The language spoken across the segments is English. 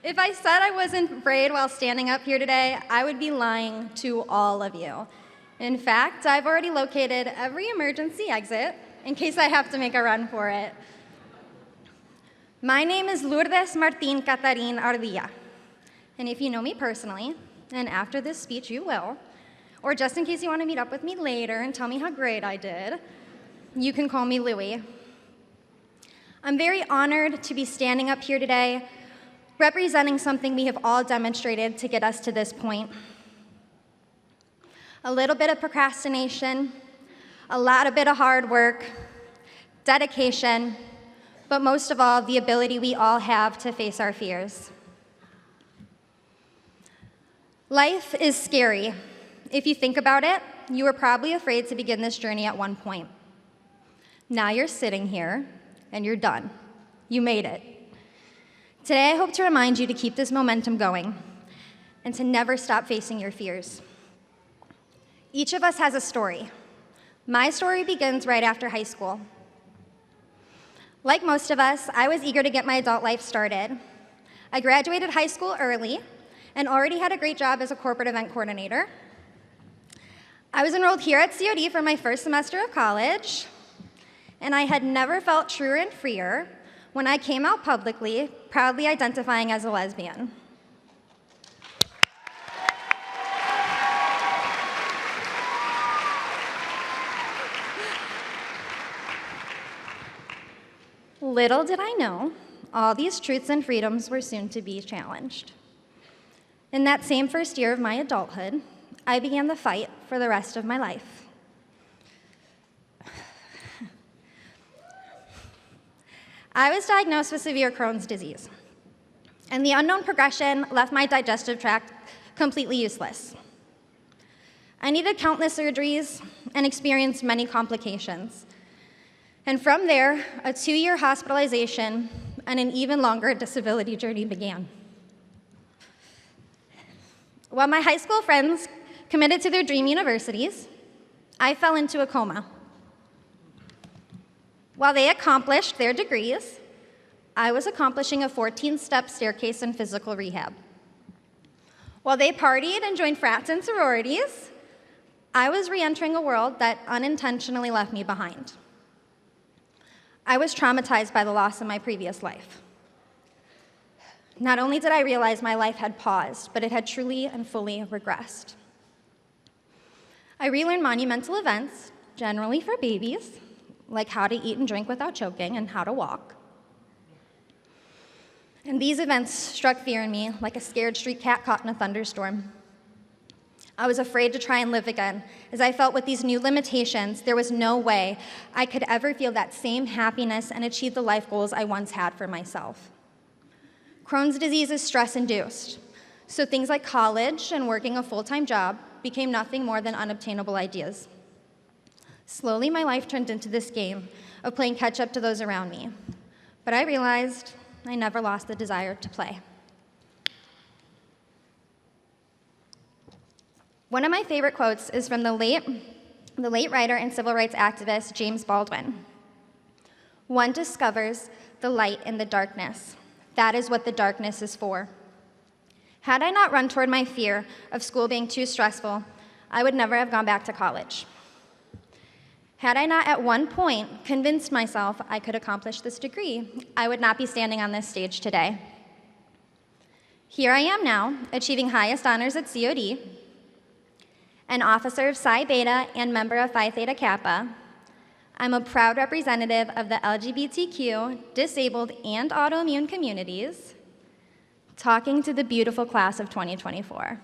If I said I wasn't afraid while standing up here today, I would be lying to all of you. In fact, I've already located every emergency exit in case I have to make a run for it. My name is Lourdez Ardila. And if you know me personally, and after this speech you will, or just in case you want to meet up with me later and tell me how great I did, you can call me Louie. I'm very honored to be standing up here today representing something we have all demonstrated to get us to this point. A little bit of procrastination, a bit of hard work, dedication, but most of all, the ability we all have to face our fears. Life is scary. If you think about it, you were probably afraid to begin this journey at one point. Now you're sitting here, and you're done. You made it. Today, I hope to remind you to keep this momentum going and to never stop facing your fears. Each of us has a story. My story begins right after high school. Like most of us, I was eager to get my adult life started. I graduated high school early and already had a great job as a corporate event coordinator. I was enrolled here at COD for my first semester of college, and I had never felt truer and freer when I came out publicly, proudly identifying as a lesbian. Little did I know, all these truths and freedoms were soon to be challenged. In that same first year of my adulthood, I began the fight for the rest of my life. I was diagnosed with severe Crohn's disease, and the unknown progression left my digestive tract completely useless. I needed countless surgeries and experienced many complications. And from there, a 2-year hospitalization and an even longer disability journey began. While my high school friends committed to their dream universities, I fell into a coma. While they accomplished their degrees, I was accomplishing a 14-step staircase in physical rehab. While they partied and joined frats and sororities, I was re-entering a world that unintentionally left me behind. I was traumatized by the loss of my previous life. Not only did I realize my life had paused, but it had truly and fully regressed. I relearned monumental events, generally for babies, like how to eat and drink without choking and how to walk. And these events struck fear in me like a scared street cat caught in a thunderstorm. I was afraid to try and live again, as I felt with these new limitations, there was no way I could ever feel that same happiness and achieve the life goals I once had for myself. Crohn's disease is stress-induced, so things like college and working a full-time job became nothing more than unobtainable ideas. Slowly, my life turned into this game of playing catch-up to those around me, but I realized I never lost the desire to play. One of my favorite quotes is from the late writer and civil rights activist James Baldwin. "One discovers the light in the darkness. That is what the darkness is for." Had I not run toward my fear of school being too stressful, I would never have gone back to college. Had I not at one point convinced myself I could accomplish this degree, I would not be standing on this stage today. Here I am now, achieving highest honors at COD, an officer of Psi Beta and member of Phi Theta Kappa. I'm a proud representative of the LGBTQ, disabled, and autoimmune communities, talking to the beautiful class of 2024.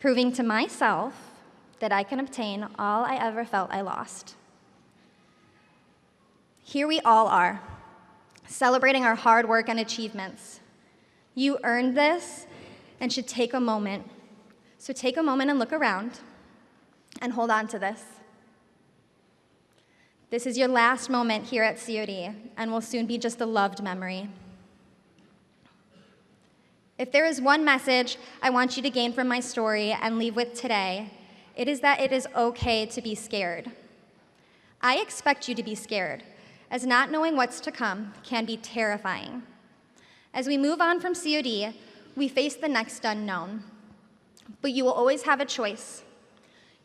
Proving to myself that I can obtain all I ever felt I lost. Here we all are, celebrating our hard work and achievements. You earned this and should take a moment. So take a moment and look around and hold on to this. This is your last moment here at COD and will soon be just a loved memory. If there is one message I want you to gain from my story and leave with today, It is that it is okay to be scared. I expect you to be scared, as not knowing what's to come can be terrifying. As we move on from COD, we face the next unknown. But you will always have a choice.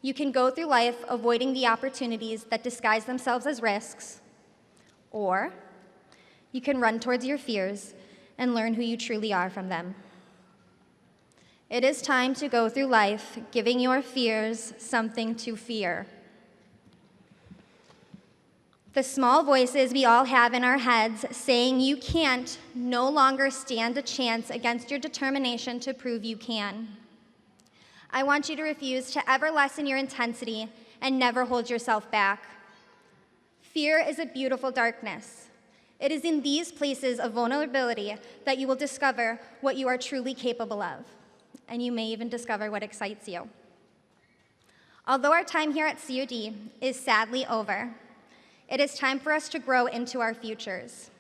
You can go through life avoiding the opportunities that disguise themselves as risks, or you can run towards your fears and learn who you truly are from them. It is time to go through life giving your fears something to fear. The small voices we all have in our heads saying you can't no longer stand a chance against your determination to prove you can. I want you to refuse to ever lessen your intensity and never hold yourself back. Fear is a beautiful darkness. It is in these places of vulnerability that you will discover what you are truly capable of, and you may even discover what excites you. Although our time here at COD is sadly over, it is time for us to grow into our futures.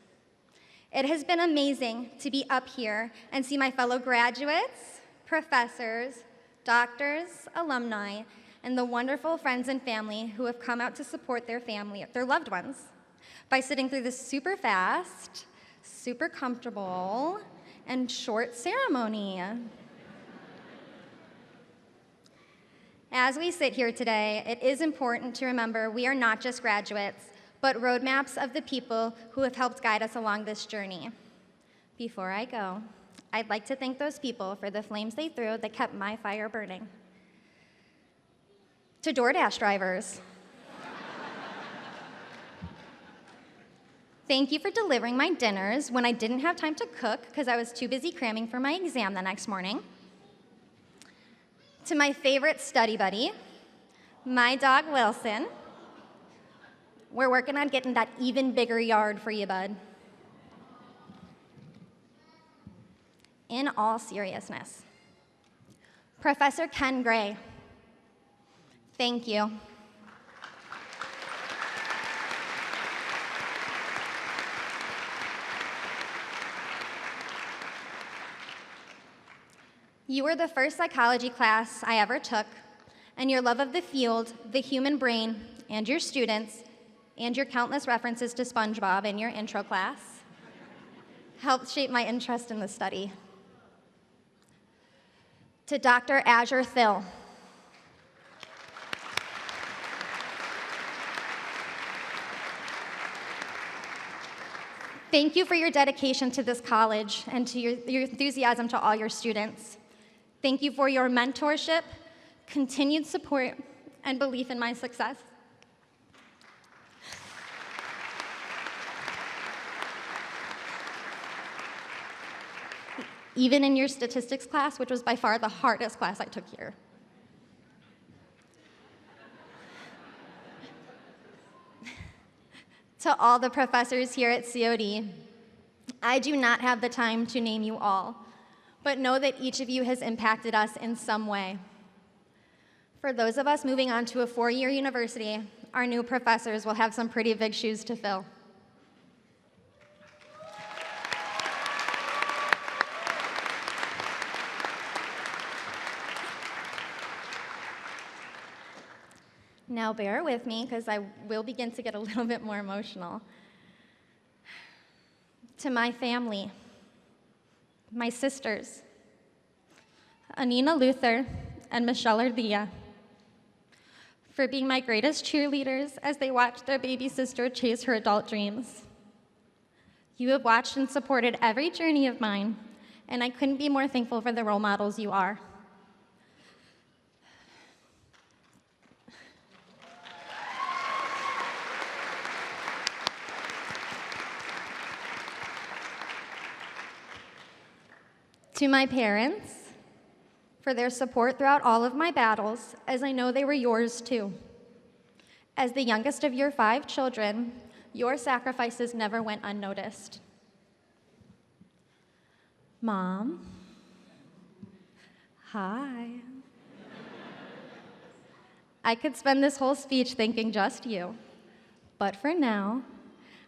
It has been amazing to be up here and see my fellow graduates, professors, doctors, alumni, and the wonderful friends and family who have come out to support their loved ones, by sitting through this super fast, super comfortable, and short ceremony. As we sit here today, it is important to remember we are not just graduates, but roadmaps of the people who have helped guide us along this journey. Before I go, I'd like to thank those people for the flames they threw that kept my fire burning. To DoorDash drivers, thank you for delivering my dinners when I didn't have time to cook because I was too busy cramming for my exam the next morning. To my favorite study buddy, my dog Wilson. We're working on getting that even bigger yard for you, bud. In all seriousness, Professor Ken Gray, thank you. You were the first psychology class I ever took, and your love of the field, the human brain, and your students, and your countless references to SpongeBob in your intro class helped shape my interest in the study. To Dr. Azure Thill, thank you for your dedication to this college and to your enthusiasm to all your students. Thank you for your mentorship, continued support, and belief in my success. Even in your statistics class, which was by far the hardest class I took here. To all the professors here at COD, I do not have the time to name you all, but know that each of you has impacted us in some way. For those of us moving on to a four-year university, our new professors will have some pretty big shoes to fill. Now bear with me, because I will begin to get a little bit more emotional. To my family, my sisters, Anina Luther and Michelle Ardila, for being my greatest cheerleaders as they watched their baby sister chase her adult dreams. You have watched and supported every journey of mine, and I couldn't be more thankful for the role models you are. To my parents, for their support throughout all of my battles, as I know they were yours too. As the youngest of your 5 children, your sacrifices never went unnoticed. Mom, hi. I could spend this whole speech thanking just you, but for now,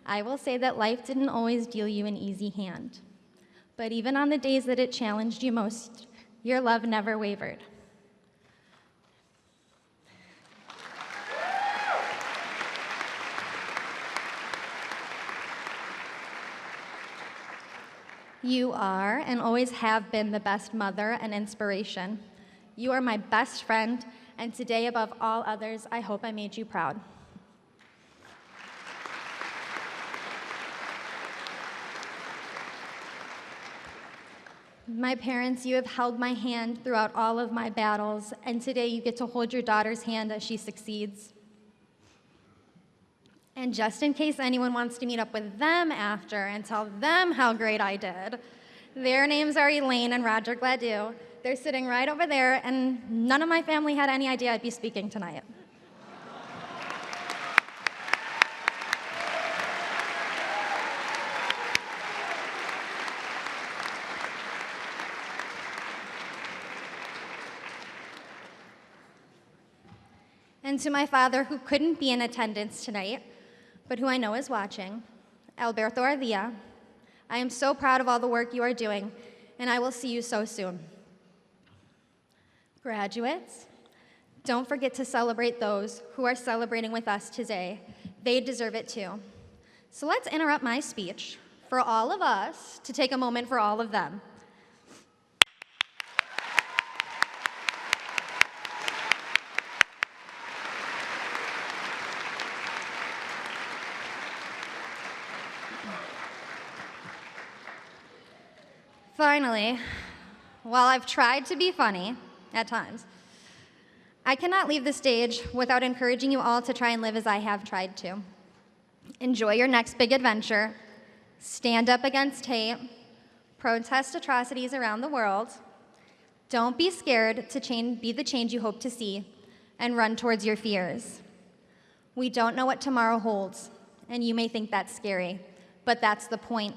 I will say that life didn't always deal you an easy hand. But even on the days that it challenged you most, your love never wavered. You are and always have been the best mother and inspiration. You are my best friend, and today, above all others, I hope I made you proud. My parents, you have held my hand throughout all of my battles, and today you get to hold your daughter's hand as she succeeds. And just in case anyone wants to meet up with them after and tell them how great I did, their names are Elaine and Roger Gladue. They're sitting right over there, and none of my family had any idea I'd be speaking tonight. And to my father, who couldn't be in attendance tonight, but who I know is watching, Lourdez Ardila, I am so proud of all the work you are doing, and I will see you so soon. Graduates, don't forget to celebrate those who are celebrating with us today. They deserve it too. So let's interrupt my speech for all of us to take a moment for all of them. Finally, while I've tried to be funny at times, I cannot leave the stage without encouraging you all to try and live as I have tried to. Enjoy your next big adventure, stand up against hate, protest atrocities around the world, don't be scared to be the change you hope to see, and run towards your fears. We don't know what tomorrow holds, and you may think that's scary, but that's the point.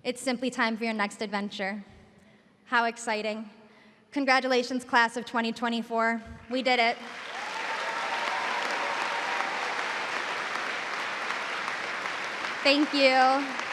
It's simply time for your next adventure. How exciting. Congratulations, class of 2024. We did it. Thank you.